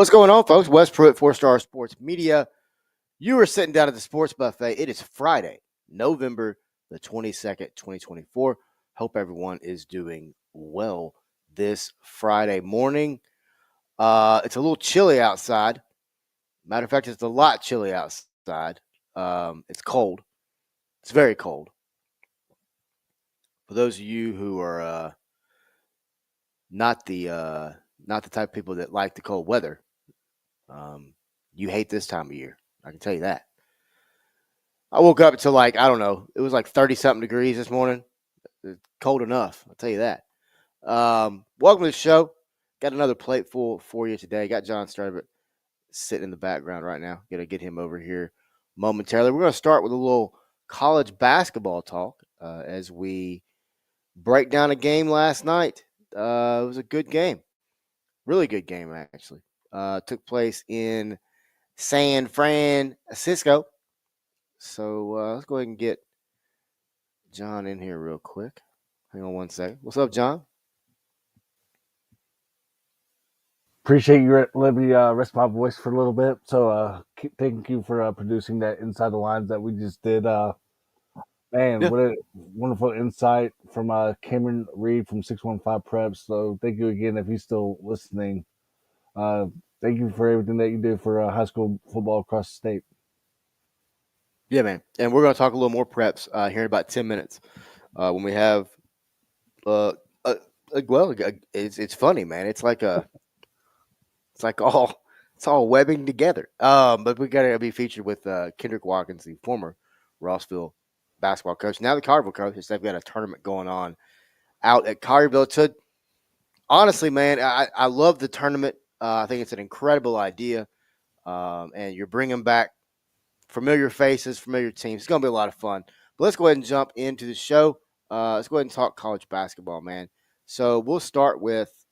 What's going on, folks? Wes Pruitt, 4-Star Sports Media. You are sitting down at the Sports Buffet. It is Friday, November the 22nd, 2024. Hope everyone is doing well this Friday morning. It's a little chilly outside. Matter of fact, it's a lot chilly outside. It's cold. It's very cold. For those of you who are not the type of people that like the cold weather, you hate this time of year. I can tell you that. I woke up to I don't know, it was like 30-something degrees this morning. It's cold enough, I'll tell you that. Welcome to the show. Got another plate full for you today. Got John Stradbert sitting in the background right now. Going to get him over here momentarily. We're going to start with a little college basketball talk as we break down a game last night. It was a good game. Really good game, actually. Took place in San Francisco. So let's go ahead and get John in here real quick. Hang on one second. What's up, John? Appreciate you letting me rest my voice for a little bit. So thank you for producing that Inside the Lines that we just did. Man, what a wonderful insight from Cameron Reed from 615 Preps. So thank you again if he's still listening. Thank you for everything that you do for high school football across the state. Yeah, man. And we're going to talk a little more preps here in about 10 minutes when we have it's funny, man. It's all webbing together. But we got to be featured with Kendrick Watkins, the former Rossville basketball coach, now the Collierville coach. They've got a tournament going on out at Collierville. Honestly, man, I love the tournament. I think it's an incredible idea, and you're bringing back familiar faces, familiar teams. It's going to be a lot of fun. But let's go ahead and jump into the show. Let's go ahead and talk college basketball, man. So we'll start with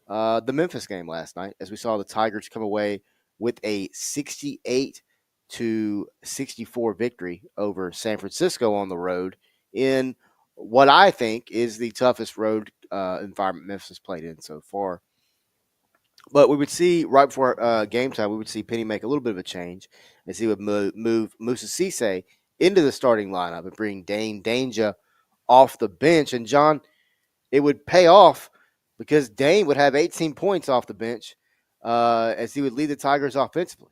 the Memphis game last night, as we saw the Tigers come away with a 68-64 victory over San Francisco on the road in what I think is the toughest road environment Memphis played in so far. But we would see right before game time, we would see Penny make a little bit of a change as he would move Musa Cisse into the starting lineup and bring Dane Danger off the bench. And John, it would pay off because Dane would have 18 points off the bench as he would lead the Tigers offensively.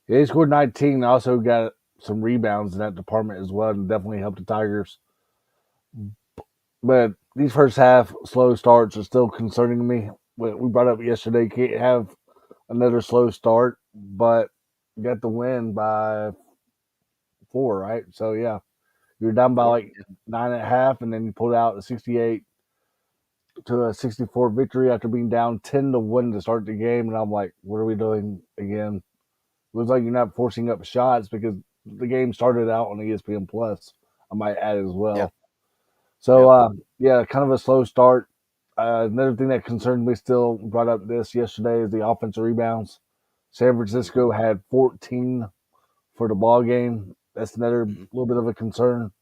Yeah, he scored 19. Also got some rebounds in that department as well, and definitely helped the Tigers. But these first half slow starts are still concerning me. We brought up yesterday, can't have another slow start, but got the win by 4, right? So yeah, you were down by 9.5, and then you pulled out a 68 to a 64 victory after being down 10-1 to start the game. And I'm like, what are we doing again? It looks like you're not forcing up shots because the game started out on ESPN Plus. I might add as well. Yeah. So kind of a slow start. Another thing that concerned me still brought up this yesterday is the offensive rebounds. San Francisco had 14 for the ball game. That's another little bit of a concern.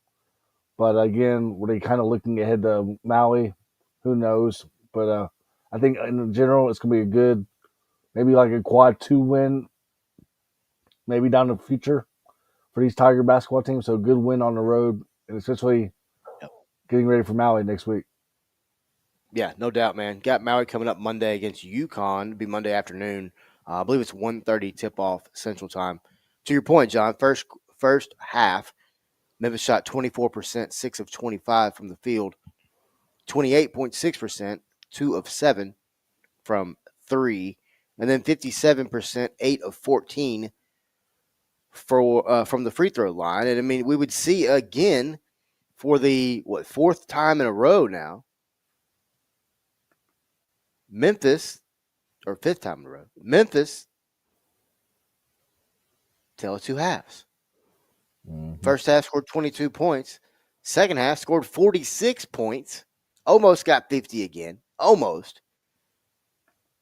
But again, were they kind of looking ahead to Maui? Who knows? But I think in general, it's going to be a good, maybe like a quad 2 win, maybe down the future for these Tiger basketball teams. So good win on the road, and especially getting ready for Maui next week. Yeah, no doubt, man. Got Maui coming up Monday against UConn. It'll be Monday afternoon. I believe it's 1:30 tip-off Central Time. To your point, John, first half, Memphis shot 24%, 6 of 25 from the field, 28.6%, 2 of 7 from 3, and then 57%, 8 of 14 from the free throw line. And, I mean, we would see again for the, fourth time in a row now, Memphis, or fifth time in a row, Memphis, tell it 2 halves. Mm-hmm. First half scored 22 points. Second half scored 46 points. Almost got 50 again. Almost.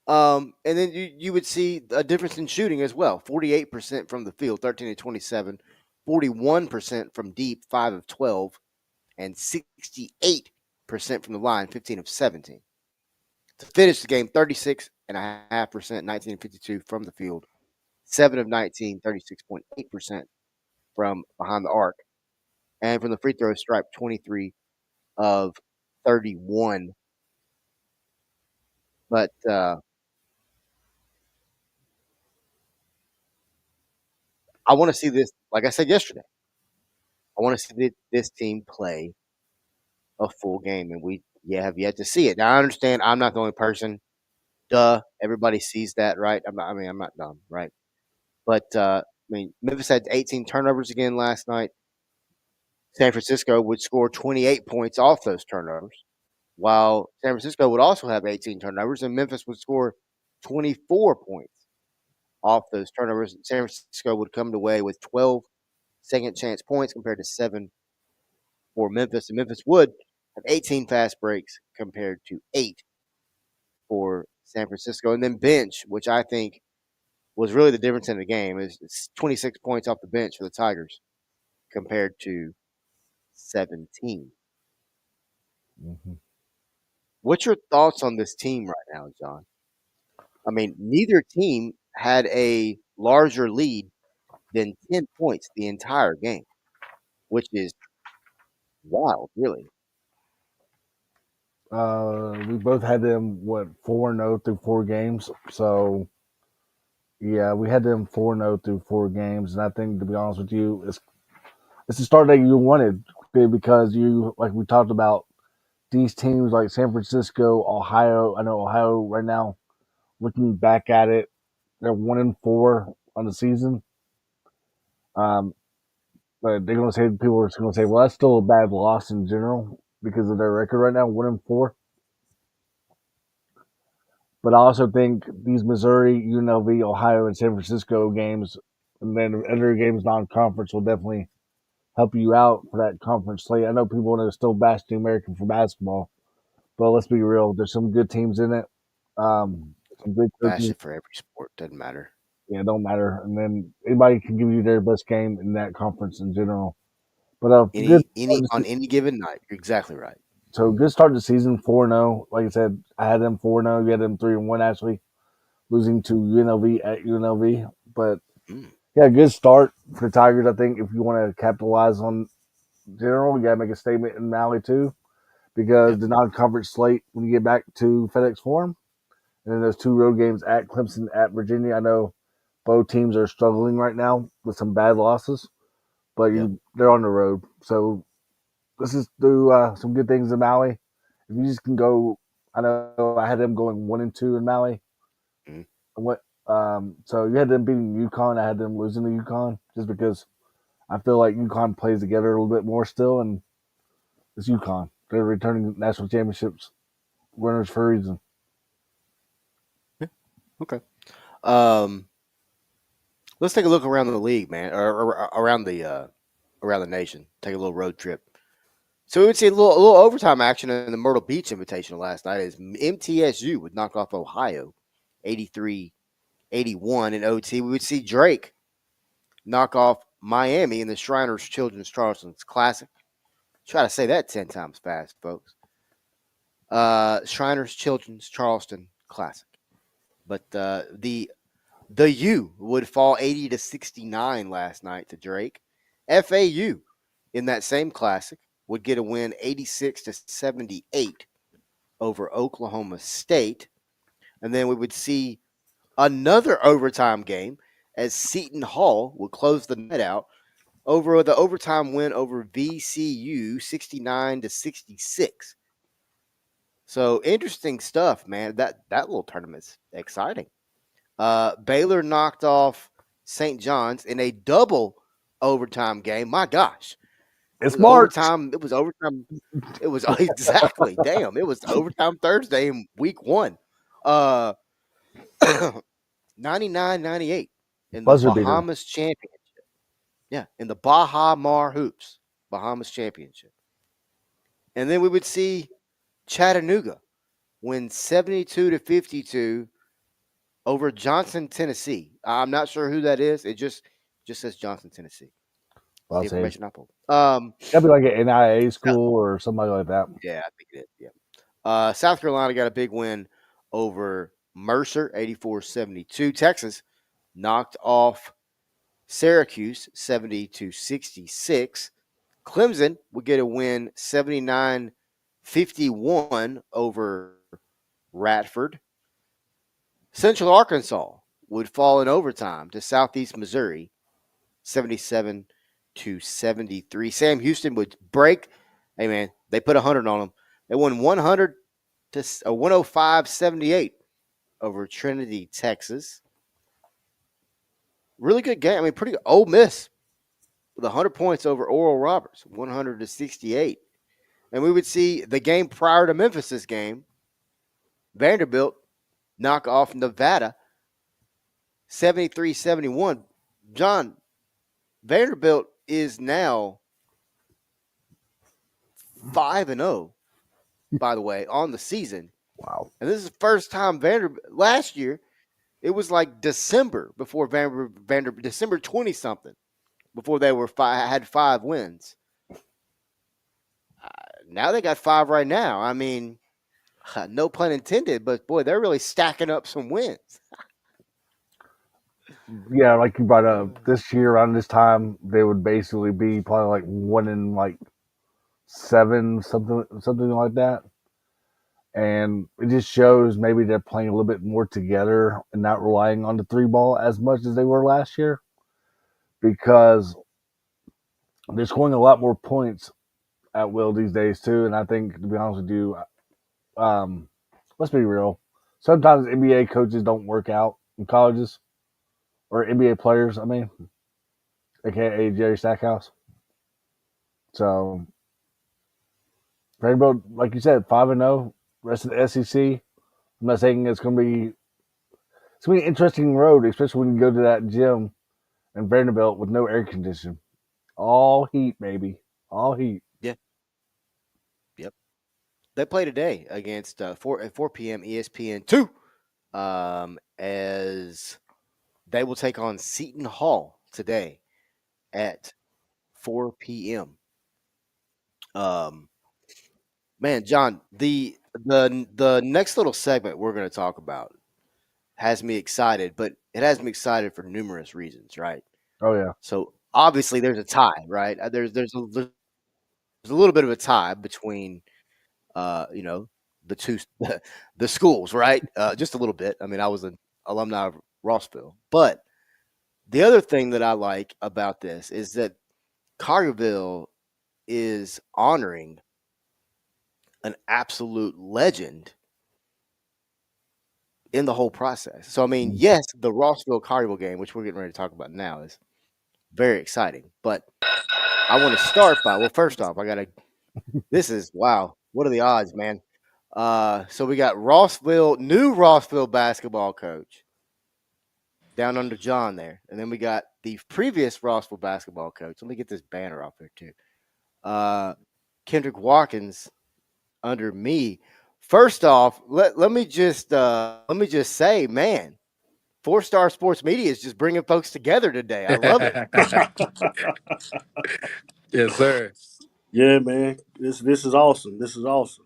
And then you would see a difference in shooting as well. 48% from the field, 13 of 27. 41% from deep, 5 of 12. And 68% from the line, 15 of 17. to finish the game 36.5%, 19-52 from the field, 7 of 19, 36.8% from behind the arc, and from the free throw stripe, 23 of 31. But I want to see this, like I said yesterday, I want to see this team play a full game, and we have yet to see it. Now, I understand I'm not the only person. Duh, everybody sees that, right? I'm not dumb, right? But Memphis had 18 turnovers again last night. San Francisco would score 28 points off those turnovers, while San Francisco would also have 18 turnovers, and Memphis would score 24 points off those turnovers. San Francisco would come away with 12 second chance points compared to 7 for Memphis, and Memphis would have 18 fast breaks compared to 8 for San Francisco. And then bench, which I think was really the difference in the game, is it's 26 points off the bench for the Tigers compared to 17. Mm-hmm. What's your thoughts on this team right now, John? I mean, neither team had a larger lead than 10 points the entire game, which is wild, really. We both had them 4-0 through 4 games. So yeah, we had them 4-0 through 4 games, and I think, to be honest with you, it's the start that you wanted, okay, because you, like we talked about, these teams like San Francisco, Ohio. I know Ohio right now, looking back at it, they're 1-4 on the season. Um, but they're going to say, people are going to say, well, that's still a bad loss in general because of their record right now, 1-4. But I also think these Missouri, UNLV, Ohio, and San Francisco games, and then other games non-conference, will definitely help you out for that conference slate. I know people want to still bash the American for basketball, but let's be real. There's some good teams in it. Some good Bash coaches. it for every sport, doesn't matter. Yeah, it don't matter. And then anybody can give you their best game in that conference in general. But good. Any on any given night, you're exactly right. So good start to the season, 4-0. Like I said, I had them 4-0. You had them 3-1 actually, losing to UNLV at UNLV. But Mm, yeah, good start for the Tigers. I think if you want to capitalize on general, you got to make a statement in Maui too, because yep, the non-conference slate when you get back to FedEx Forum, and then those 2 road games at Clemson, at Virginia. I know both teams are struggling right now with some bad losses, but yep. they're on the road. So let's just do some good things in Maui. If you just can go, I know I had them going 1-2 in Maui. Mm, What? So you had them beating UConn. I had them losing to UConn just because I feel like UConn plays together a little bit more still, and it's UConn. They're returning national championships winners for a reason. yeah, okay. Um, let's take a look around the league, man, or around the nation. Take a little road trip. So we would see a little overtime action in the Myrtle Beach Invitational last night as MTSU would knock off Ohio 83-81 in OT. We would see Drake knock off Miami in the Shriners Children's Charleston's Classic. Try to say that 10 times fast, folks. Shriners Children's Charleston Classic. But the U would fall 80-69 last night to Drake. FAU in that same classic would get a win 86-78 over Oklahoma State. And then we would see another overtime game as Seton Hall would close the net out over the overtime win over VCU 69-66. So interesting stuff, man. That little tournament's exciting. Baylor knocked off St. John's in a double overtime game. My gosh. It It's was March. overtime. It was overtime. It was exactly. Damn. It was overtime Thursday in week 1. Uh 99-98 in the Buzzer beater. Bahamas Championship. Yeah, in the Baha Mar Hoops Bahamas Championship. And then we would see Chattanooga win 72-52 over Johnson, Tennessee. I'm not sure who that is. It just says Johnson, Tennessee. It's I'll the say information I pulled. that'd be like an NIA school or somebody like that. Yeah, I think it is. Yeah. South Carolina got a big win over Mercer, 84-72. Texas knocked off Syracuse, 70-66. Clemson would get a win, 79-51 over Radford. Central Arkansas would fall in overtime to Southeast Missouri, 77-73. Sam Houston would break. Hey, man, they put 100 on them. They won 100 to 105-78 over Trinity, Texas. Really good game. I mean, pretty good. Ole Miss with 100 points over Oral Roberts, 100-68. And we would see the game prior to Memphis' game, Vanderbilt knock off Nevada, 73-71. John, Vanderbilt is now 5-0, by the way, on the season. Wow. And this is the first time Vanderbilt last year. It was like December before Vanderbilt December 20 something before they had 5 wins. Now they got 5 right now. I mean, no pun intended, but boy, they're really stacking up some wins. Yeah, like you brought up, this year around this time, they would basically be probably like 1-7, something like that. And it just shows maybe they're playing a little bit more together and not relying on the 3 ball as much as they were last year, because they're scoring a lot more points at will these days too. And I think, to be honest with you, um, let's be real. Sometimes NBA coaches don't work out in colleges, or NBA players. I mean, aka Jerry Stackhouse. So Vanderbilt, like you said, 5-0. Rest of the SEC. I'm not saying it's gonna be an interesting road, especially when you go to that gym in Vanderbilt with no air conditioning. All heat, baby. All heat. Yeah. Yep. They play today against 4 p.m. ESPN2, as they will take on Seton Hall today at 4 p.m. Um, man, John, the next little segment we're going to talk about has me excited, but it has me excited for numerous reasons, right? Oh yeah. So obviously there's a tie, right? There's a little bit of a tie between you know, the two the schools, right? Just a little bit. I mean, I was an alumni of Rossville, but the other thing that I like about this is that Collierville is honoring an absolute legend in the whole process. So I mean, yes, the Rossville Collierville game, which we're getting ready to talk about now, is very exciting. But I want to start by, well, first off, I gotta this is wow, what are the odds, man? So we got new Rossville basketball coach down under John there. And then we got the previous Rossville basketball coach. Let me get this banner off there too. Kendrick Watkins under me. First off, let me just say, man, 4-Star Sports Media is just bringing folks together today. I love it. Yes, sir. Yeah, man. This is awesome. This is awesome.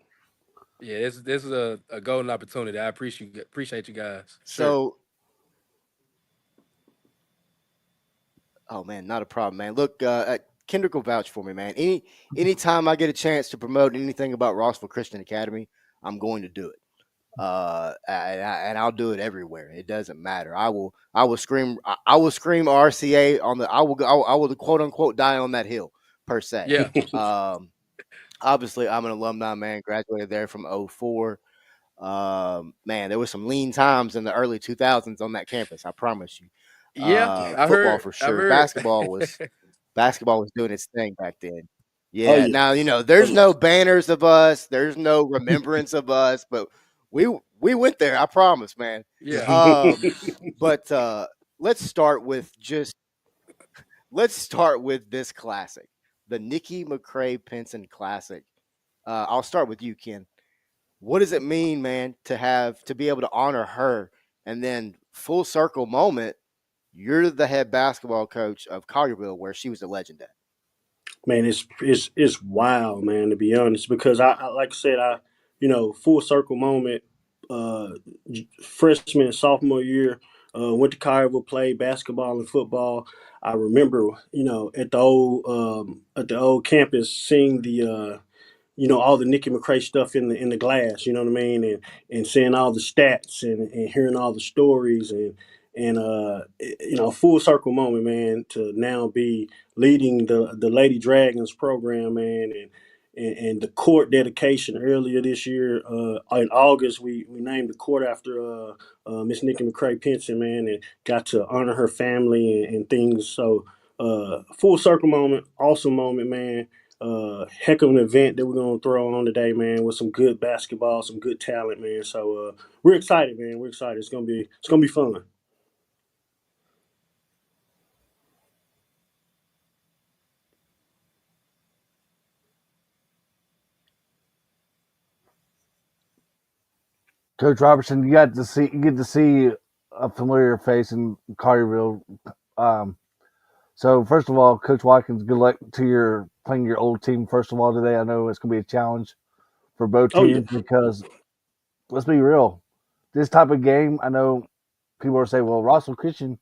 Yeah, this is a golden opportunity. I appreciate you guys. Sure. So, oh man, not a problem, man. Look, Kendrick will vouch for me, man. Anytime I get a chance to promote anything about Rossville Christian Academy, I'm going to do it. And I'll do it everywhere. It doesn't matter. I will scream RCA on the. I will quote unquote die on that hill per se. Yeah. Obviously, I'm an alumni, man. Graduated there from 04. Man, there was some lean times in the early 2000s on that campus. I promise you. Yeah. I Football heard. for I've sure. heard. Basketball was doing its thing back then. Oh Yeah. yeah. Now Oh there's yeah. no banners of us. There's no remembrance of us, but we went there. I promise, man. Yeah. But let's start with this classic, the Nikki McCray Pinson Classic. I'll start with you, Ken. What does it mean, man, to be able to honor her, and then full circle moment? You're the head basketball coach of Collierville, where she was a legend at. Man, it's wild, man. To be honest, because I like I said, full circle moment. uh, freshman and sophomore year. Went to Collierville, played basketball and football. I remember, at the old campus, seeing all the Nicky McCray stuff in the glass, you know what I mean, and seeing all the stats and hearing all the stories and full circle moment, man, to now be leading the Lady Dragons program, man, and the court dedication earlier this year, in August, we named the court after Miss Nicky McCray Pinson, man, and got to honor her family and things. So full circle moment, awesome moment, man. Heck of an event that we're gonna throw on today, man, with some good basketball, some good talent, man. So we're excited, man. We're excited. It's gonna be fun. Coach Robertson, you get to see a familiar face in Collierville. Um, so first of all, Coach Watkins, good luck to your playing your old team. First of all, today I know it's going to be a challenge for both Oh yeah, teams because let's be real, this type of game, I know people are saying, well, Rossville Christian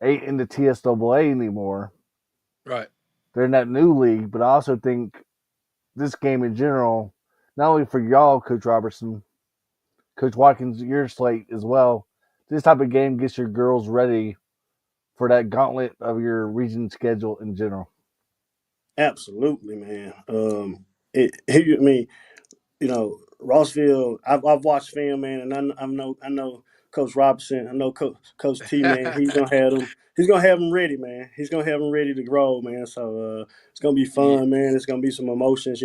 ain't in the TSAA anymore. Right. They're in that new league, but I also think this game in general, not only for y'all, Coach Robertson, Coach Watkins, your slate as well. This type of game gets your girls ready for that gauntlet of your region schedule in general. absolutely, man. I mean, Rossville. I've watched film, man, and I know Coach Robinson. I know Coach T, man. He's gonna have them. He's gonna have them ready, man. He's gonna have them ready to grow, man. So it's gonna be Yeah. fun, man. It's gonna be some emotions,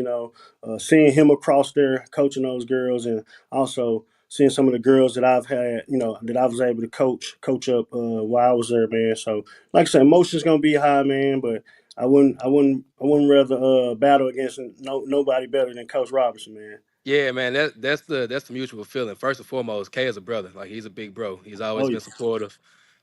seeing him across there coaching those girls, and also seeing some of the girls that I've had, that I was able to coach up while I was there, man. So like I said, emotions gonna be high, man. But I wouldn't rather battle against nobody better than Coach Robinson, man. Yeah, man, that's the mutual feeling. First and foremost, K is a brother. Like he's a big bro. He's Oh always yeah. been supportive,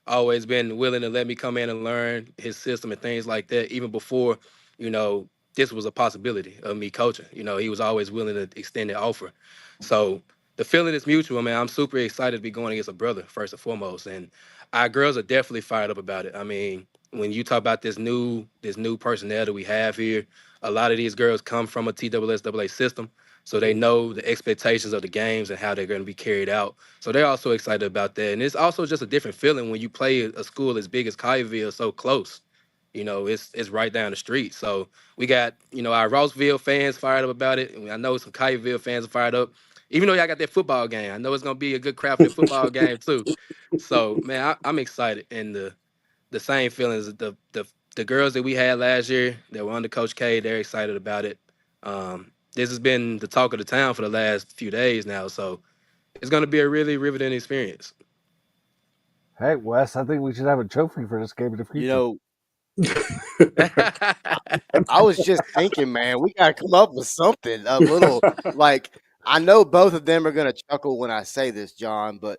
always been willing to let me come in and learn his system and things like that. Even before, you know, this was a possibility of me coaching. He was always willing to extend the offer. So the feeling is mutual, man. I'm super excited to be going against a brother, first and foremost. And our girls are definitely fired up about it. I mean, when you talk about this new personnel that we have here, a lot of these girls come from a TSSAA system. So they know the expectations of the games and how they're going to be carried out. So they're also excited about that. And it's also just a different feeling when you play a school as big as Collierville so close. It's right down the street. So we got, our Rossville fans fired up about it. And I know some Collierville fans are fired up. Even though y'all got that football game, I know it's going to be a good crowd for the football game too. So, man, I'm excited. And the same feelings. The girls that we had last year that were under Coach K, they're excited about it. This has been the talk of the town for the last few days now, so it's going to be a really riveting experience. Hey, Wes, I think we should have a trophy for this game in the You future. know, I was just thinking, man, we got to come up with something a little like. I know both of them are gonna chuckle when I say this, John, but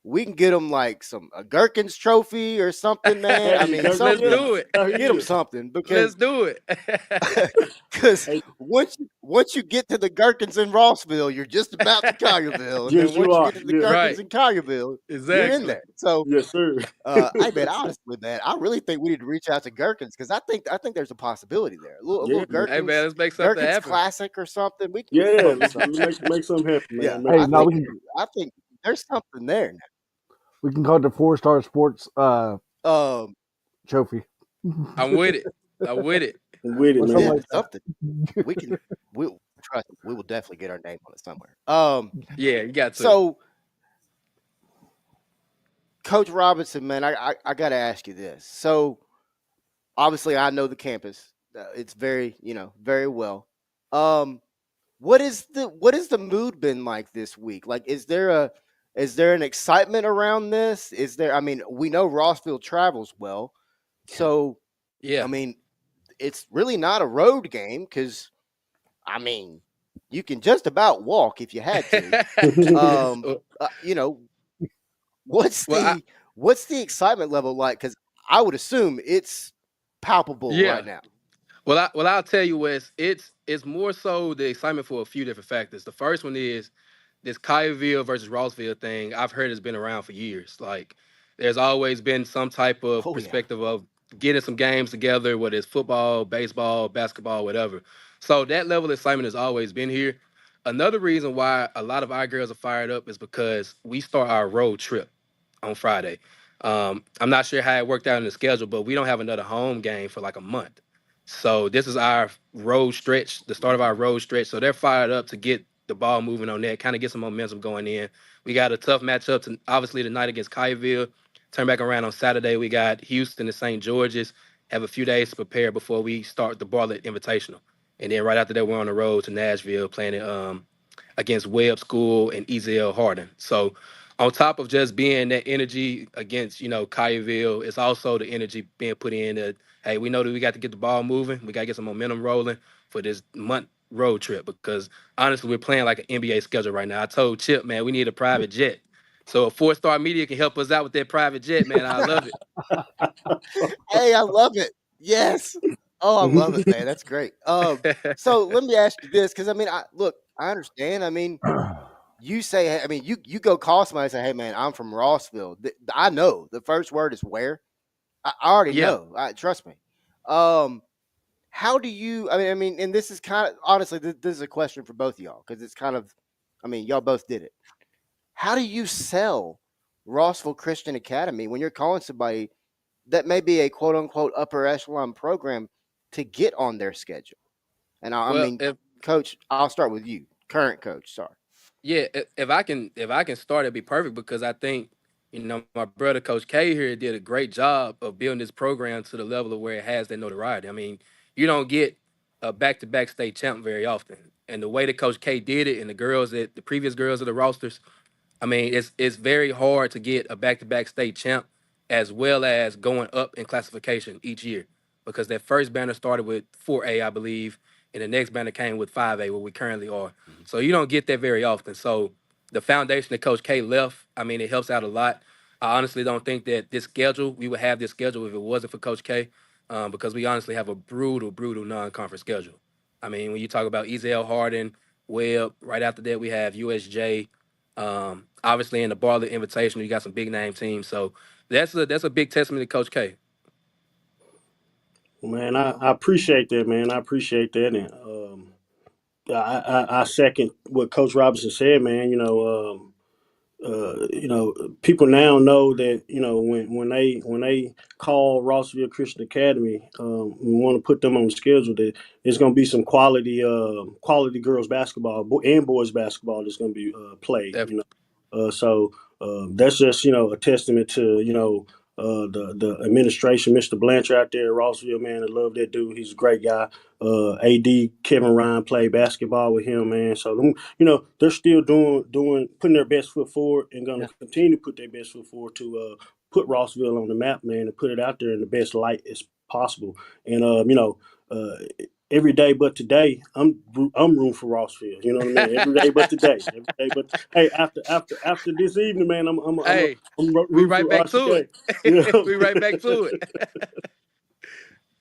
we can get them like a Gherkins trophy or something, man. I mean, Let's Yeah. something. do it. Oh, Get them yeah. something Let's because do it. because Hey, once you get to the Gherkins in Rossville, you're just about to Collierville, and then yes, you once you are. get to the Yeah. Gherkins Right. in Collierville, you're in Exactly. there. So Yes, sir. Hey man, honestly, man, I really think we need to reach out to Gherkins because I think there's a possibility there. A little Yeah, man. Hey, man, Gherkins let's make something Gherkins happen. classic or something. We can come Yeah, up with let's something. make something happen, Yeah, man. Make Hey, I no, something think happen. I think there's something there we can call it the 4-star sports now. trophy I'm with it. I'm with it. I'm with it, or something Yeah, man. like that. something. We can we'll trust me, we will definitely get our name on it somewhere. Yeah, you got to. So Coach Robinson, man, I gotta ask you this. So obviously I know the campus. It's very, very well. Um what is the mood been like this week? Like, is there an excitement around this? Is there? I mean, we know Rossville travels well, so I Yeah. mean, it's really not a road game because I mean, you can just about walk if you had to. Um, well, you know, what's well, I, the what's the excitement level like? Because I would assume it's palpable yeah. right now. I'll tell you, Wes. It's more so the excitement for a few different factors. The first one is this Collierville versus Rossville thing, I've heard has been around for years. Like, there's always been some type of Oh yeah. perspective of getting some games together, whether it's football, baseball, basketball, whatever. So that level of excitement has always been here. Another reason why a lot of our girls are fired up is because we start our road trip on Friday. I'm not sure how it worked out in the schedule, but we don't have another home game for like a month. So this is our road stretch, the start of our road stretch. So they're fired up to get the ball moving on that, kind of get some momentum going in. We got a tough matchup to, obviously tonight against Collierville. Turn back around on Saturday. We got Houston and St. George's. Have a few days to prepare before we start the Bartlett Invitational. And then right after that, we're on the road to Nashville playing against Webb School and EZL Hardin. So on top of just being that energy against, Collierville, it's also the energy being put in that, hey, we know that we got to get the ball moving. We got to get some momentum rolling for this month road trip because honestly, we're playing like an NBA schedule right now. I told Chip, man, we need a private jet. So if four-star media can help us out with that private jet, man, I love it. Hey, I love it. Yes. Oh, I love it, man. That's great. So let me ask you this, because I mean, I understand. I mean, you say, hey, I mean, you go call somebody and say, hey, man, I'm from Rossville. I know the first word is where. I already Yeah. know. Trust me. Um, how do you? I mean, and this is kind of honestly, this is a question for both of y'all because it's kind of, I mean, y'all both did it. How do you sell Rossville Christian Academy when you're calling somebody that may be a quote unquote upper echelon program to get on their schedule? And I Well, mean, coach, I'll start with you, current coach. Sorry. yeah, if I can start, it'd be perfect because I think my brother Coach K here did a great job of building this program to the level of where it has that notoriety. I mean, you don't get a back-to-back state champ very often, and the way that Coach K did it, and the previous girls of the rosters, I mean, it's very hard to get a back-to-back state champ as well as going up in classification each year because that first banner started with 4A, I believe, and the next banner came with 5A, where we currently are. Mhm. So you don't get that very often. So the foundation that Coach K left, I mean, it helps out a lot. I honestly don't think that we would have this schedule if it wasn't for Coach K, because we honestly have a brutal, brutal non-conference schedule. I mean, when you talk about Ezel Harden, Webb, right after that we have USJ. Obviously, in the Bartlett Invitational, you got some big name teams. So that's a big testament to Coach K. Man, I appreciate that, man. I appreciate that, and I second what Coach Robinson said, man. People now know that when they call Rossville Christian Academy, we want to put them on the schedule. That there's going to be some quality girls basketball and boys basketball that's going to be played. Definitely. So that's just a testament to the administration, Mr. Blanchard out there at Rossville, man. I love that dude. He's a great guy. AD Kevin Ryan played basketball with him, man. So they're still doing putting their best foot forward and going Yeah. to continue to put their best foot forward to put Rossville on the map, man, and put it out there in the best light as possible. And uh, every day but today, I'm rooting for Rossville. You know what I mean? Every day but today. Every day but hey, after this evening, man, Hey, I'm we rooting right for back to RCA. it. You know? We right back to it.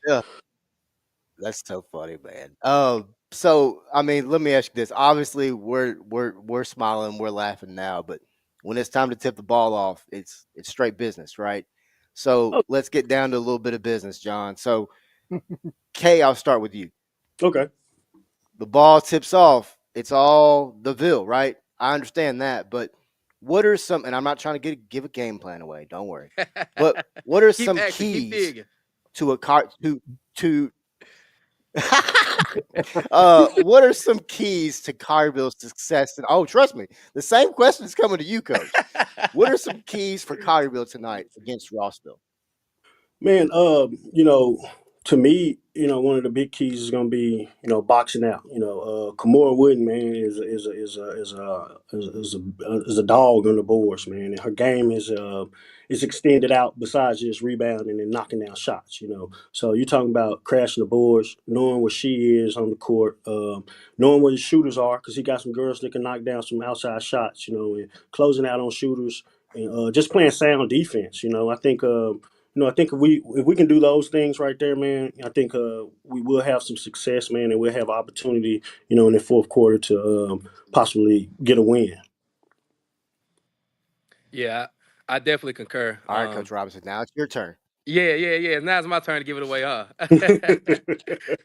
Yeah. That's so funny, man. So I mean, let me ask you this. Obviously, we're smiling, we're laughing now, but when it's time to tip the ball off, it's straight business, right? So Oh, let's get down to a little bit of business, John. So Kay, I'll start with you. okay. The ball tips off. It's all the Ville, right? I understand that, but what are some? And I'm not trying to give a game plan away. Don't worry. But what are Keep some asking, keep keys digging. to a car to what are some keys to Collierville's success? And oh, trust me, the same question is coming to you, Coach. What are some keys for Collierville tonight against Rossville? Man, to me, one of the big keys is going to be, boxing out. Kamora Wooden, man, is a dog on the boards, man. And her game is extended out besides just rebounding and knocking down shots. So you're talking about crashing the boards, knowing what she is on the court, knowing what his shooters are, because he got some girls that can knock down some outside shots. And closing out on shooters and just playing sound defense. I think if we can do those things right there, man, I think we will have some success, man, and we'll have opportunity, in the fourth quarter to possibly get a win. Yeah, I definitely concur. All right, Coach Robinson. Now it's your turn. Yeah. Now it's my turn to give it away, huh?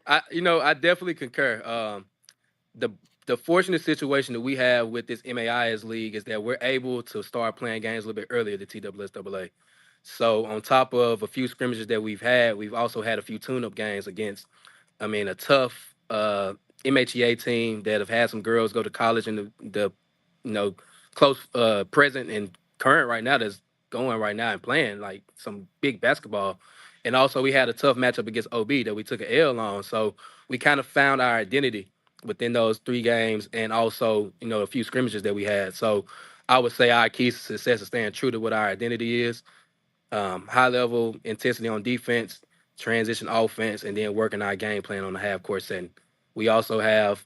I definitely concur. The the fortunate situation that we have with this MAIS league is that we're able to start playing games a little bit earlier than TWSAA. So on top of a few scrimmages that we've also had a few tune-up games against, a tough MHEA team that have had some girls go to college in the close present and current right now that's going right now and playing like some big basketball. And also we had a tough matchup against OB that we took an L on. So we kind of found our identity within those 3 games and also, a few scrimmages that we had. So I would say our key to success is staying true to what our identity is. High level intensity on defense, transition offense, and then working our game plan on the half court setting. We also have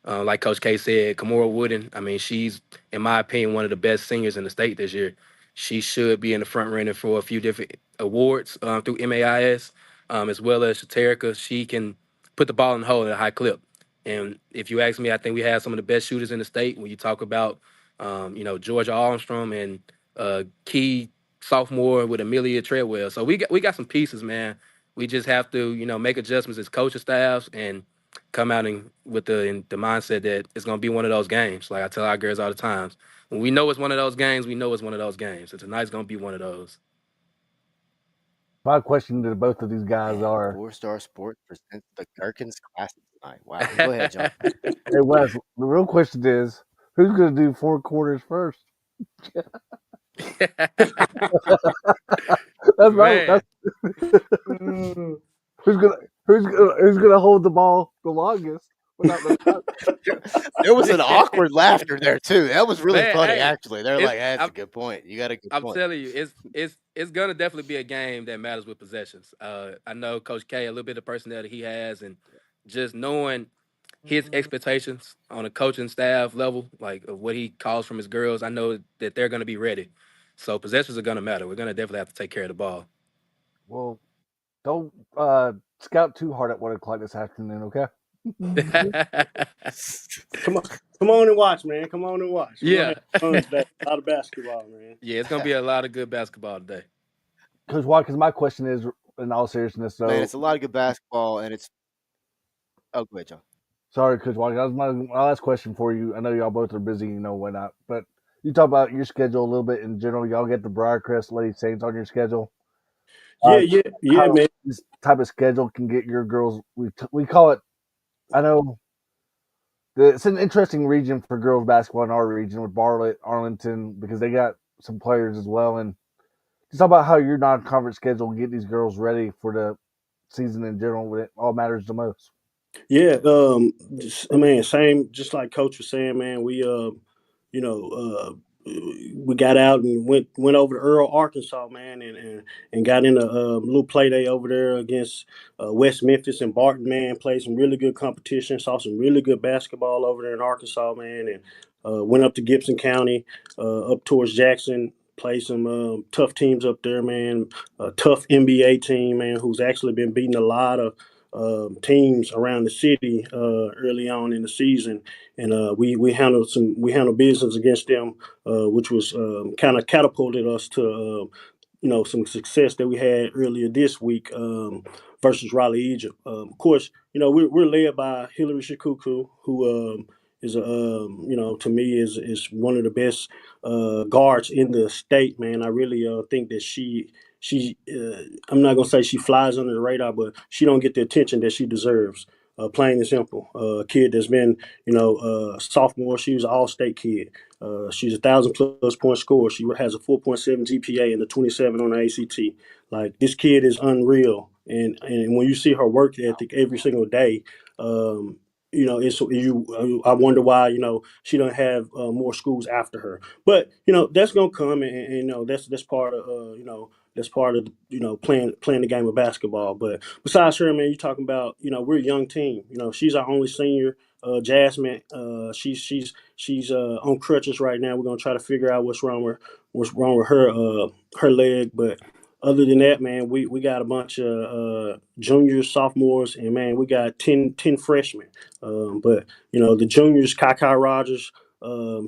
like Coach K said, Kamora Wooden, she's, in my opinion, one of the best seniors in the state this year. She should be in the front running for a few different awards through MAIS, as well as Shaterica. She can put the ball in the hole at a high clip. And if you ask me, I think we have some of the best shooters in the state. When you talk about, Georgia Armstrong and key sophomore with Amelia Treadwell. So we got some pieces, man. We just have to, make adjustments as coaching staffs and come out and with the mindset that it's gonna be one of those games. Like I tell our girls all the times, when we know it's one of those games, we know it's one of those games. And tonight's gonna be one of those. My question to both of these guys Man, are, 4-Star Sports presents the Gherkins Classic tonight. Wow. Go ahead, John. hey Wes, the real question is, who's going to do 4 quarters first? That's right. Man, Who's gonna hold the ball the longest without the There was an awkward laughter there too. That was really man, funny, hey, actually. They're it's like, "That's a good point. You got a good I'm point." telling you, it's gonna definitely be a game that matters with possessions. I know Coach K, a little bit of personality he has, and just knowing his expectations on a coaching staff level, like of what he calls from his girls, I know that they're gonna be ready. So possessions are gonna matter. We're gonna definitely have to take care of the ball. Well, don't scout too hard at 1 o'clock this afternoon, okay? Come on and watch, man. Come on and watch. We're gonna Yeah. have fun today. A lot of basketball, man. Yeah, it's gonna be a lot of good basketball today. Coach Watkins, my question is, in all seriousness, Man, though. it's a lot of good basketball, and it's. Oh, go ahead, John. Sorry, Coach Watkins. That was my last question for you. I know y'all both are busy, whatnot. But you talk about your schedule a little bit in general. Y'all get the Briarcrest Lady Saints on your schedule. Yeah, man. This type of schedule can get your girls. We call it. I know. It's an interesting region for girls basketball in our region with Bartlett, Arlington, because they got some players as well. And just talk about how your non-conference schedule get these girls ready for the season in general when it all matters the most. Yeah, man, same. Just like Coach was saying, man. You know, we got out and went over to Earl, Arkansas, man, and got in a little play day over there against West Memphis and Barton, man. Played some really good competition. Saw some really good basketball over there in Arkansas, man, and went up to Gibson County, up towards Jackson. Played some tough teams up there, man. A tough NBA team, man, who's actually been beating a lot of teams around the city early on in the season, and we handled business against them, which was kind of catapulted us to some success that we had earlier this week versus Raleigh, Egypt. Of course, we're led by Hillary Shikuku, who is to me is one of the best guards in the state. Man, I really think that she I'm not gonna say she flies under the radar, but she don't get the attention that she deserves. Plain and simple. A kid that's been, sophomore. She was an all-state kid. She's 1,000+ point scorer. She has a 4.7 GPA and a 27 on the ACT. Like, this kid is unreal, and when you see her work ethic every single day, it's you. I wonder why she don't have more schools after her. But that's gonna come, and that's part of that's part of playing the game of basketball. But besides her, man, you talking about we're a young team. She's our only senior. Jasmine, she's on crutches right now. We're gonna try to figure out what's wrong with her leg. But other than that, man, we got a bunch of juniors, sophomores, and man, we got 10 freshmen. But the juniors, Kai Rogers,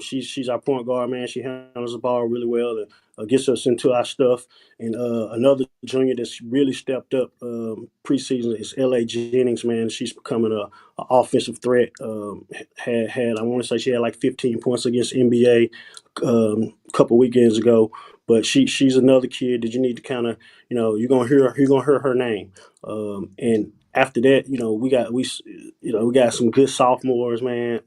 She's our point guard, man. She handles the ball really well and gets us into our stuff. And another junior that's really stepped up preseason is L.A. Jennings, man. She's becoming a offensive threat. Had I want to say she had like 15 points against NBA a couple weekends ago. But she's another kid that you need to kind of you're gonna hear her name. And after that, we got some good sophomores, man.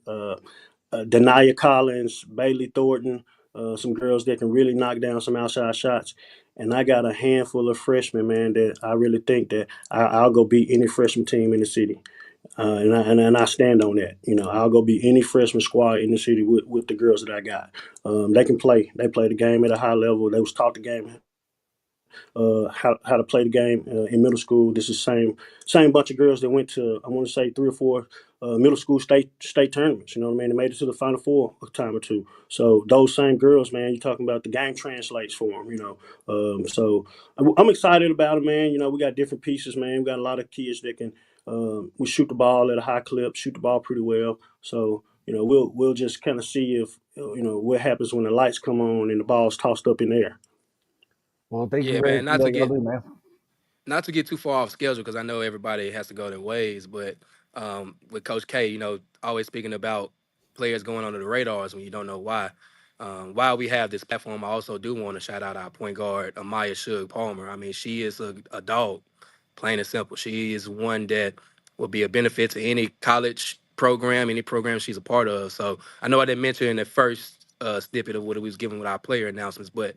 Denia Collins, Bailey Thornton, some girls that can really knock down some outside shots. And I got a handful of freshmen, man, that I really think that I'll go beat any freshman team in the city. And I stand on that. I'll go beat any freshman squad in the city with the girls that I got. They can play. They play the game at a high level. They was taught the game how to play the game in middle school. This is same bunch of girls that went to, I want to say, 3 or 4 middle school state tournaments. You know what I mean? They made it to the Final Four a time or two. So those same girls, man, you're talking about the game translates for them. So I'm excited about it, man. We got different pieces, man. We got a lot of kids that can we shoot the ball at a high clip, shoot the ball pretty well. So we'll just kind of see if what happens when the lights come on and the ball's tossed up in the air. Well, thank you Yeah, for man. everything that y'all do, man. Not to get too far off schedule because I know everybody has to go their ways, but with Coach K, always speaking about players going under the radars when you don't know why. While we have this platform, I also do want to shout out our point guard, Amaya Shug Palmer. I mean, she is a dog, plain and simple. She is one that will be a benefit to any college program, any program she's a part of. So I know I didn't mention in the first snippet of what we was giving with our player announcements, but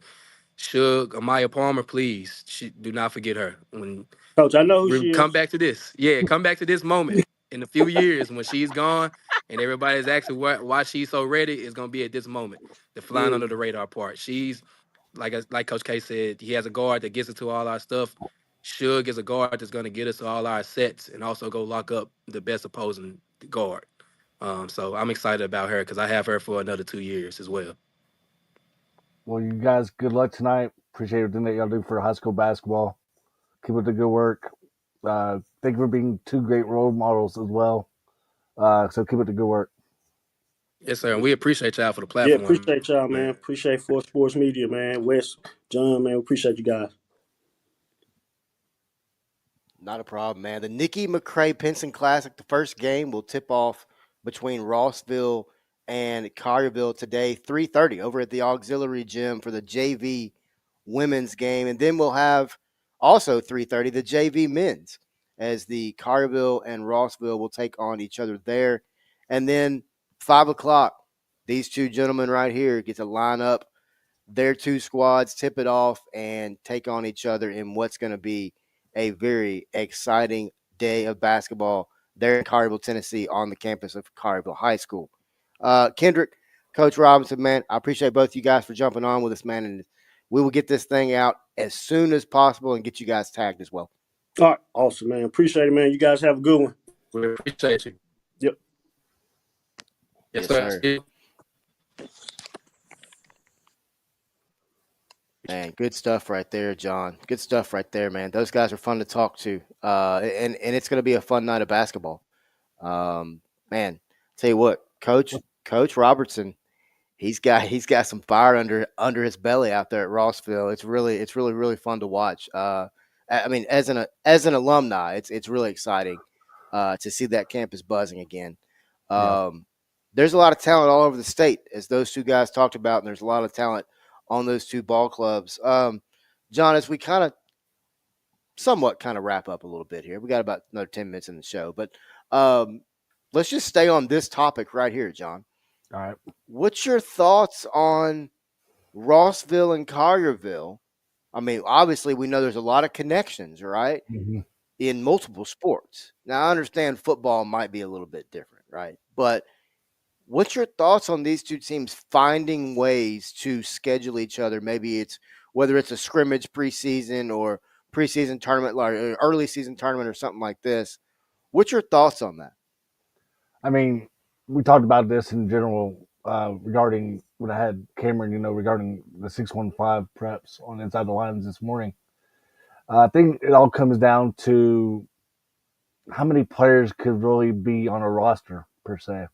Shug, Amaya Palmer, please do not forget her. When Coach, I know who she come is. back to this, yeah, come back to this moment in a few years when she's gone and everybody's asking why she's so ready. It's gonna be at this moment, the flying Mm. under the radar part. She's like Coach K said, he has a guard that gets us to all our stuff. Shug is a guard that's gonna get us to all our sets and also go lock up the best opposing guard. So I'm excited about her because I have her for another 2 years as well. Well, you guys, good luck tonight. Appreciate everything that y'all do for high school basketball. Keep up the good work. Thank you for being two great role models as well. So keep up the good work. Yes, sir. And we appreciate y'all for the Yeah, platform, appreciate y'all, man. man. Appreciate For Sports Media, man. Wes, John, man. We appreciate you guys. Not a problem, man. The Nikki McCray Pinson Classic, the first game will tip off between Rossville and Collierville today, 3:30 over at the auxiliary gym for the JV women's game. And then we'll have also 3:30 the JV men's as the Collierville and Rossville will take on each other there. And then 5 o'clock, these two gentlemen right here get to line up their two squads, tip it off, and take on each other in what's going to be a very exciting day of basketball there in Collierville, Tennessee, on the campus of Collierville High School. Kendrick, Coach Robinson, man, I appreciate both you guys for jumping on with us, man, and we will get this thing out as soon as possible and get you guys tagged as well. All right, awesome, man. Appreciate it, man. You guys have a good one. We appreciate you. Yep. Yes, Yes, sir. sir. Man, good stuff right there, John. Good stuff right there, man. Those guys are fun to talk to, and it's going to be a fun night of basketball. Man, tell you what, Coach Robertson, he's got some fire under his belly out there at Rossville. It's really fun to watch. I mean, as an alumni, it's really exciting to see that campus buzzing again. Yeah. There's a lot of talent all over the state, as those two guys talked about, and there's a lot of talent on those two ball clubs. John, as we somewhat wrap up a little bit here, we got about another 10 minutes in the show, but let's just stay on this topic right here, John. All right. What's your thoughts on Rossville and Collierville? I mean, obviously, we know there's a lot of connections, right, in multiple sports. Now, I understand football might be a little bit different, right? But what's your thoughts on these two teams finding ways to schedule each other? Maybe it's whether it's a scrimmage preseason or preseason tournament, like an early season tournament or something like this. What's your thoughts on that? I mean, we talked about this in general regarding when I had Cameron, regarding the 615 preps on Inside the Lines this morning. I think it all comes down to how many players could really be on a roster per se.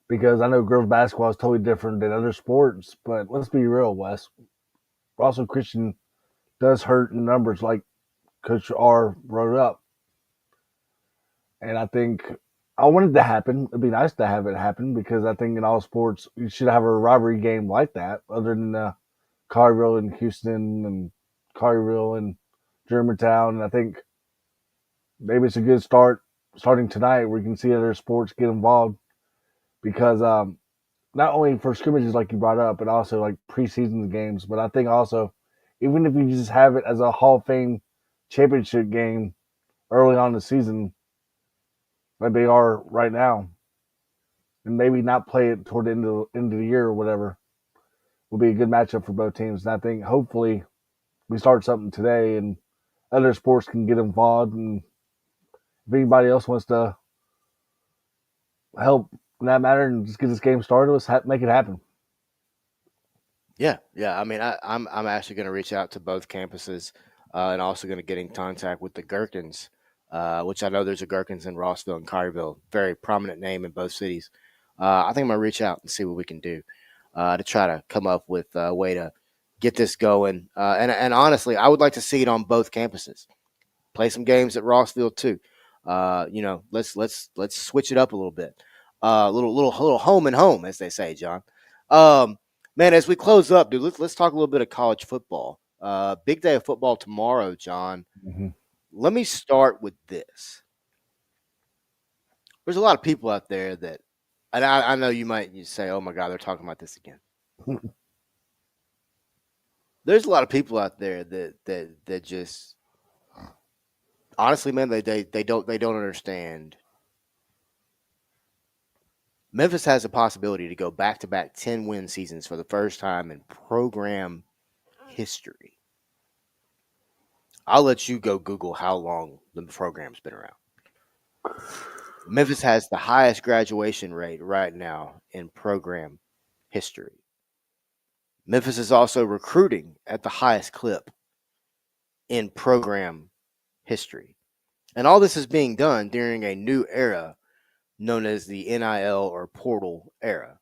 because I know girls basketball is totally different than other sports. But let's be real, Wes. Also, Christian does hurt in numbers, like Coach R wrote up, and I think I wanted to happen. It'd be nice to have it happen because I think in all sports you should have a rivalry game like that, other than Collierville and Houston and Collierville and Germantown. And I think maybe it's a good starting tonight where you can see other sports get involved because not only for scrimmages like you brought up, but also like preseason games. But I think also, even if you just have it as a Hall of Fame championship game early on in the season, like they are right now, and maybe not play it toward the end of the year or whatever, will be a good matchup for both teams. And I think hopefully we start something today and other sports can get involved. And if anybody else wants to help in that matter and just get this game started, let's make it happen. Yeah, yeah. I mean, I'm actually going to reach out to both campuses, and also going to get in contact with the Gherkins, which I know there's a Gherkins in Rossville and Collierville, very prominent name in both cities. I think I'm going to reach out and see what we can do to try to come up with a way to get this going. And honestly, I would like to see it on both campuses. Play some games at Rossville too. Let's switch it up a little bit. Little home and home, as they say, John. Man, as we close up, dude, let's talk a little bit of college football. Big day of football tomorrow, John. Mm-hmm. Let me start with this. There's a lot of people out there that, and I know you might say, "Oh my God, they're talking about this again." There's a lot of people out there that just, honestly, man, they don't understand. Memphis has a possibility to go back-to-back 10-win seasons for the first time in program history. I'll let you go Google how long the program's been around. Memphis has the highest graduation rate right now in program history. Memphis is also recruiting at the highest clip in program history. And all this is being done during a new era known as the NIL or portal era.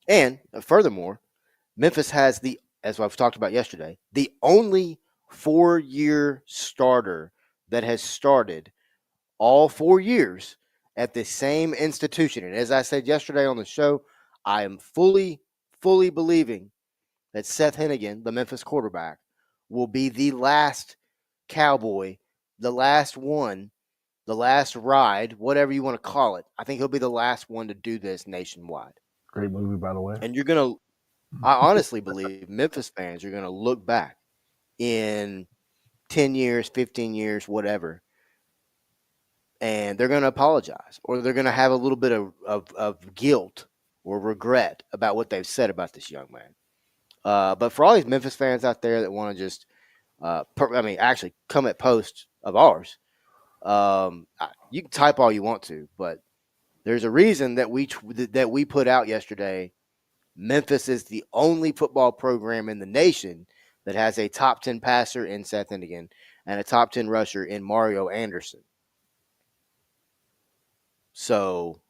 And furthermore, Memphis has as I've talked about yesterday, the only 4-year starter that has started all 4 years at the same institution. And as I said yesterday on the show, I am fully believing that Seth Hennigan, the Memphis quarterback, will be the last Cowboy, the last one, the last ride, whatever you want to call it. I think he'll be the last one to do this nationwide. Great movie, by the way. And I honestly believe Memphis fans are going to look back in 10 years, 15 years, whatever, and they're going to apologize, or they're going to have a little bit of guilt or regret about what they've said about this young man. But for all these Memphis fans out there that want to just, actually come at posts of ours, you can type all you want to, but there's a reason that we put out yesterday. Memphis is the only football program in the nation that has a top 10 passer in Seth Hennigan and a top 10 rusher in Mario Anderson. So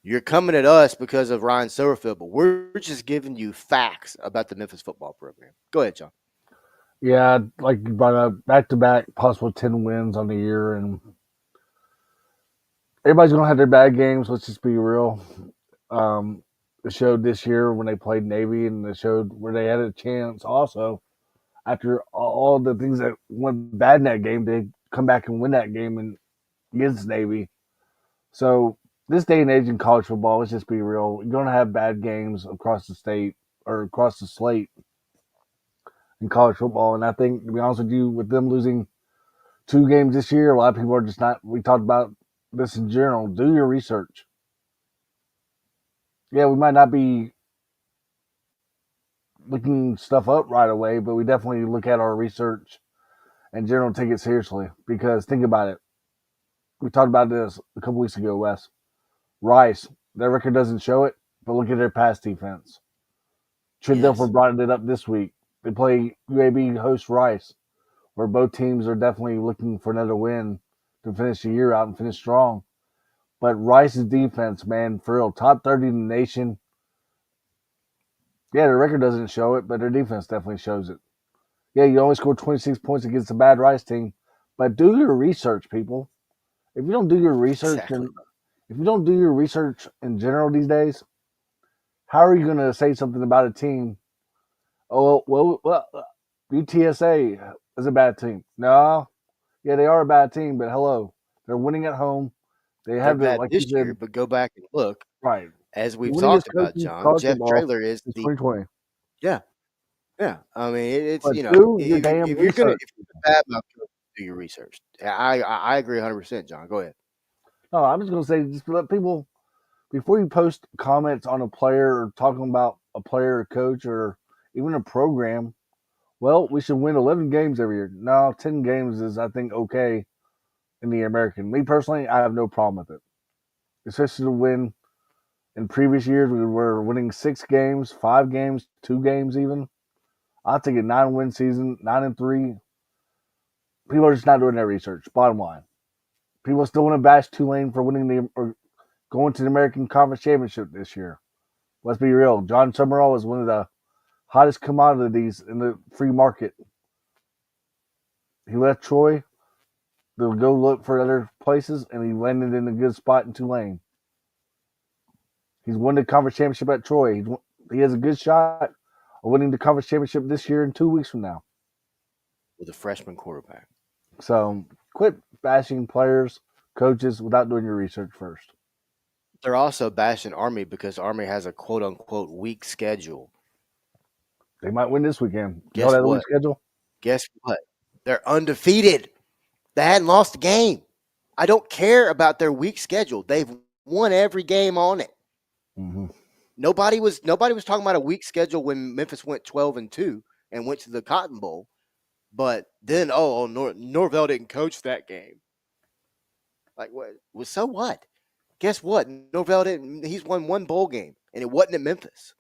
you're coming at us because of Ryan Silverfield, but we're just giving you facts about the Memphis football program. Go ahead, John. Yeah, like you brought up, back-to-back possible 10 wins on the year, and everybody's going to have their bad games. Let's just be real. It showed this year when they played Navy, and it showed where they had a chance also. After all the things that went bad in that game, they come back and win that game against Navy. So this day and age in college football, let's just be real. You're going to have bad games across the state or across the slate in college football. And I think, to be honest with you, with them losing 2 games this year, a lot of people are just not. We talked about this in general. Do your research. Yeah, we might not be looking stuff up right away, but we definitely look at our research and general take it seriously. Because think about it. We talked about this a couple weeks ago, Wes. Rice, their record doesn't show it, but look at their pass defense. Trent Dilfer brought it up this week. They play UAB host Rice, where both teams are definitely looking for another win to finish the year out and finish strong. But Rice's defense, man, for real, top 30 in the nation. Yeah, their record doesn't show it, but their defense definitely shows it. Yeah, you only scored 26 points against a bad Rice team, but do your research, people. If you don't do your research, Exactly. and if you don't do your research in general these days, how are you going to say something about a team? Oh, well, UTSA is a bad team. No, yeah, they are a bad team, but hello, they're winning at home. They They're have the, bad like you this year, said, but go back and look. right. As The we've winningest talked coach about, in John, college Jeff football Traylor is is the 2020. yeah, yeah. I mean, it's But do your damn if you're gonna research. if you're a bad mouth coach, do your research. I agree 100%, John. Go ahead. No, I'm just going to say, just let people, before you post comments on a player or talking about a player or coach or even a program, well, we should win 11 games every year. No, 10 games is, I think, okay in the American. Me personally, I have no problem with it, especially to win. In previous years, we were winning 6 games, 5 games, 2 games even. I'll take a 9-win season, 9-3. People are just not doing their research. Bottom line, people still want to bash Tulane for winning the or going to the American Conference Championship this year. Let's be real. John Summerall is one of the hottest commodities in the free market. He left Troy to go look for other places, and he landed in a good spot in Tulane. He's won the conference championship at Troy. He has a good shot of winning the conference championship this year and 2 weeks from now. With a freshman quarterback. So quit bashing players, coaches without doing your research first. They're also bashing Army because Army has a quote unquote weak schedule. They might win this weekend. You Guess know that week what? schedule? Guess what? They're undefeated. They hadn't lost a game. I don't care about their weak schedule. They've won every game on it. Mm-hmm. Nobody was talking about a weak schedule when Memphis went 12-2 and went to the Cotton Bowl. But then, Norvell didn't coach that game. Like, what? Well, so what? Guess what? Norvell didn't. He's won one bowl game, and it wasn't at Memphis.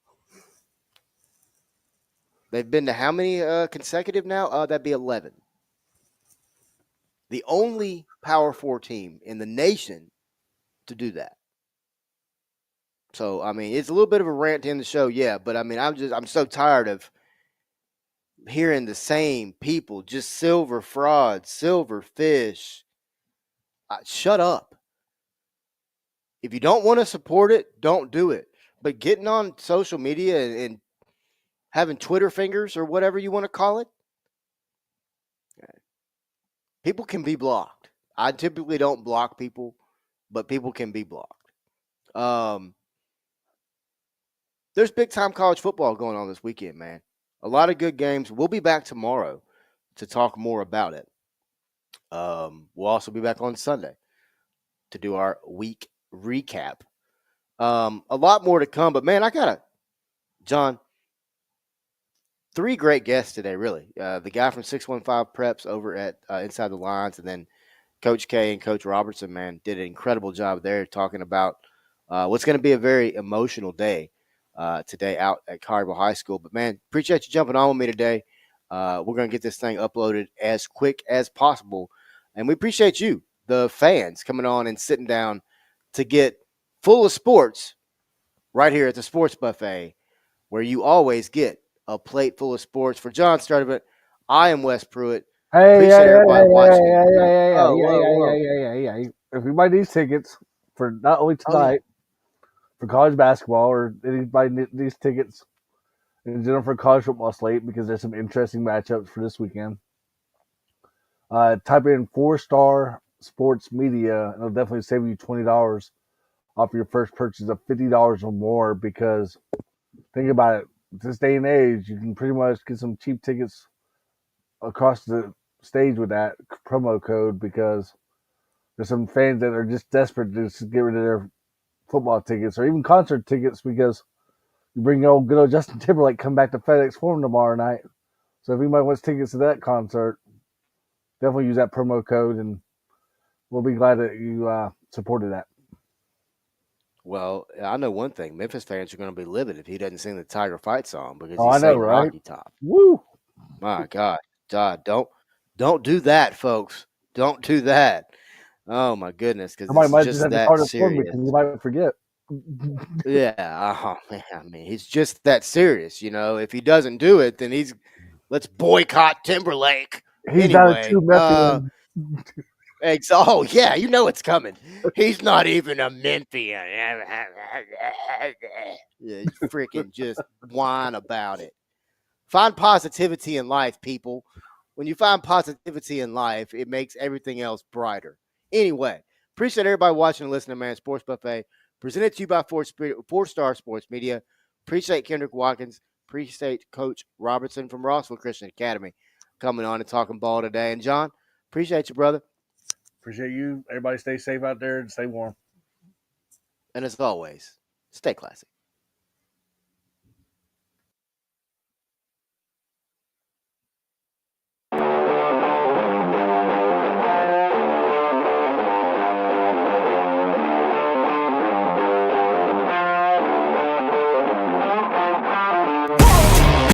They've been to how many consecutive now? That'd be 11. The only Power 4 team in the nation to do that. So, I mean, it's a little bit of a rant to end the show, yeah. But, I mean, I'm so tired of hearing the same people, just silver fraud, silver fish. Shut up. If you don't want to support it, don't do it. But getting on social media and having Twitter fingers or whatever you want to call it, people can be blocked. I typically don't block people, but people can be blocked. There's big time college football going on this weekend, man. A lot of good games. We'll be back tomorrow to talk more about it. We'll also be back on Sunday to do our week recap. A lot more to come, but man, John, 3 great guests today, really. The guy from 615 Preps over at Inside the Lines, and then Coach K and Coach Robertson, man, did an incredible job there talking about what's going to be a very emotional day today out at Collierville High School. But, man, appreciate you jumping on with me today. We're going to get this thing uploaded as quick as possible. And we appreciate you, the fans, coming on and sitting down to get full of sports right here at the Sports Buffet, where you always get a plate full of sports. For John Sturdivant, I am Wes Pruitt. Appreciate everybody watching. If anybody needs tickets for not only tonight, for college basketball, or anybody needs tickets in general for college football slate, because there's some interesting matchups for this weekend, type in 4-Star Sports Media, and it'll definitely save you $20 off your first purchase of $50 or more, because think about it. This day and age, you can pretty much get some cheap tickets across the stage with that promo code, because there's some fans that are just desperate to just get rid of their football tickets or even concert tickets, because you bring good old Justin Timberlake come back to FedEx Forum tomorrow night. So if anybody wants tickets to that concert, definitely use that promo code, and we'll be glad that you supported that. Well, I know one thing. Memphis fans are going to be livid if he doesn't sing the Tiger Fight song because Oh, he's I know, saying right? Rocky Top. Woo! My God, don't do that, folks. Don't do that. Oh my goodness, because Somebody it's might just just have to that card it for me serious. because you might forget. Yeah. Oh man, I mean, he's just that serious. If he doesn't do it, then let's boycott Timberlake. He's not a Anyway, true Memphian. oh yeah, it's coming. He's not even a Memphian. Yeah, freaking just whine about it. Find positivity in life, people. When you find positivity in life, it makes everything else brighter. Anyway, appreciate everybody watching and listening to Man Sports Buffet. Presented to you by Four Star Sports Media. Appreciate Kendrick Watkins. Appreciate Coach Robertson from Rossville Christian Academy coming on and talking ball today. And John, appreciate you, brother. Appreciate you. Everybody stay safe out there and stay warm. And as always, stay classy.